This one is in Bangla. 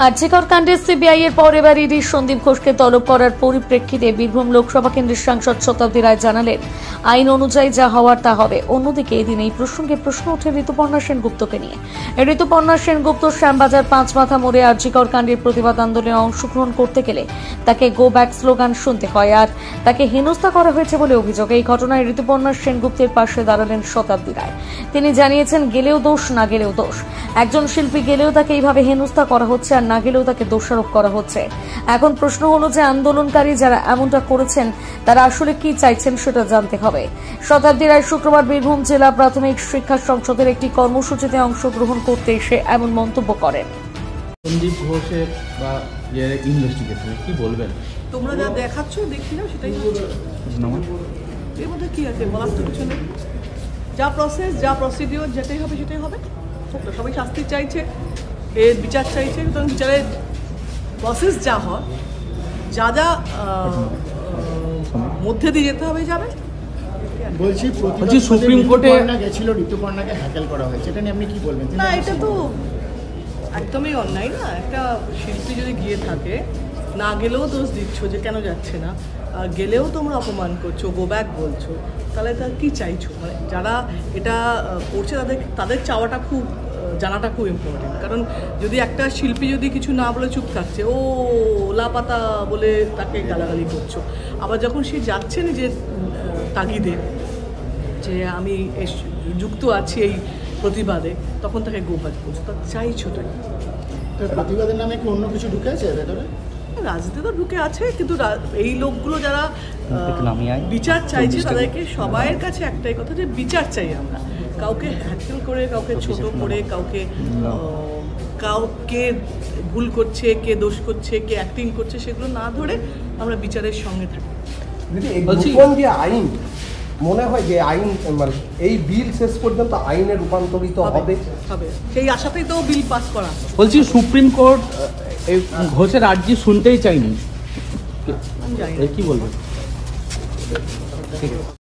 আরজিকর কাণ্ডে সিবিআই এর পর এবার ইডি সন্দীপ ঘোষকে তলব করার পরিপ্রেক্ষিতে বীরভূম লোকসভা কেন্দ্রের সাংসদ শতাব্দী রায় জানালেন, আইন অনুযায়ী যা হওয়ার তা হবে। অন্যদিকে এদিন এই প্রসঙ্গে প্রশ্ন ওঠে ঋতুপর্ণা সেনগুপ্তকে নিয়ে। ঋতুপর্ণা সেনগুপ্ত শ্যামবাজার পাঁচমাথা মোড়ে আরজিকর কাণ্ডের প্রতিবাদ আন্দোলনে অংশগ্রহণ করতে গেলে তাকে গো ব্যাক স্লোগান শুনতে হয়, আর তাকে হেনস্থা করা হয়েছে বলে অভিযোগ। এই ঘটনায় ঋতুপর্ণা সেনগুপ্তের পাশে দাঁড়ালেন শতাব্দী রায়। তিনি জানিয়েছেন, গেলেও দোষ, না গেলেও দোষ। একজন শিল্পী গেলেও তাকে এইভাবে হেনস্থা করা হচ্ছে, আর না গেলেও তাকে দোষারোপ করা হচ্ছে। এখন প্রশ্ন হলো যে আন্দোলনকারী যারা এমনটা করেছেন তারা আসলে কি চাইছেন সেটা জানতে হবে। শতাব্দী রায় শুক্রবার বীরভূম জেলা প্রাথমিক শিক্ষা সংসদের একটি কর্মসূচিতে অংশগ্রহণ করতে এসে এমন মন্তব্য করেন। সন্দীপ ঘোষের বা ইনভেস্টিগেশন কি বলবেন? তোমরা যা দেখাচ্ছ দেখি না সেটাই এর মধ্যে কি আছে বলার তো কিছু নেই। যা প্রসেস, যা প্রসিডিওর, যেটাই হবে সেটাই হবে। সবাই শাস্তি চাইছে, এর বিচার চাইছে, সুতরাং বিচারের প্রসেস যা হয়, যা যা মধ্যে দিয়ে যেতে হবে যাবে। বলছি সুপ্রিম কোর্টে গেছিল, ঋতুপর্ণাকে হ্যাকেল করা হয়েছে, এটা নিয়ে আপনি কি বলবেন? না, এটা তো একদমই অন্যায় না। একটা শিল্পী যদি গিয়ে থাকে, না গেলেও দোষ দিচ্ছ যে কেন যাচ্ছে না, আর গেলেও তোমরা অপমান করছো, গো ব্যাক বলছো, তাহলে তার কী চাইছো? মানে যারা এটা করছে তাদের চাওয়াটা খুব জানাটা খুব ইম্পর্টেন্ট। কারণ যদি একটা শিল্পী যদি কিছু না বলে চুপ থাকছে, ও লাপাতা বলে তাকে গালাগালি করছো, আবার যখন সে যাচ্ছে নিজের তাগিদে যে আমি যুক্ত আছি এই প্রতিবাদে, তখন তাকে গো ব্যাক করছো, তা চাইছো তাই। প্রতিবাদের নামে কি অন্য কিছু ঢুকে আছে ভেতরে? রাজনীতি তো ঢুকে আছে, কিন্তু এই লোকগুলো যারা বিচার চাইছে তাদেরকে সবাইয়ের কাছে একটাই কথা, যে বিচার চাই আমরা। কাউকে হ্যাকেল করে, কাউকে ছোট করে, কাউকে ভুল করছে, কে দোষ করছে, কে অ্যাক্টিং করছে, সেগুলো না ধরে আমরা বিচারের সঙ্গে থাকি। যে আইন মনে হয় যে আইন মানে এই বিল শেষ পর্যন্ত আইনে রূপান্তরিত হবে, সেই আশাতেই তো বিল পাস করা। বলছি সুপ্রিম কোর্ট এই ঘোষের আর্জি শুনতেই চাইনি, কি বলবেন? ঠিক আছে।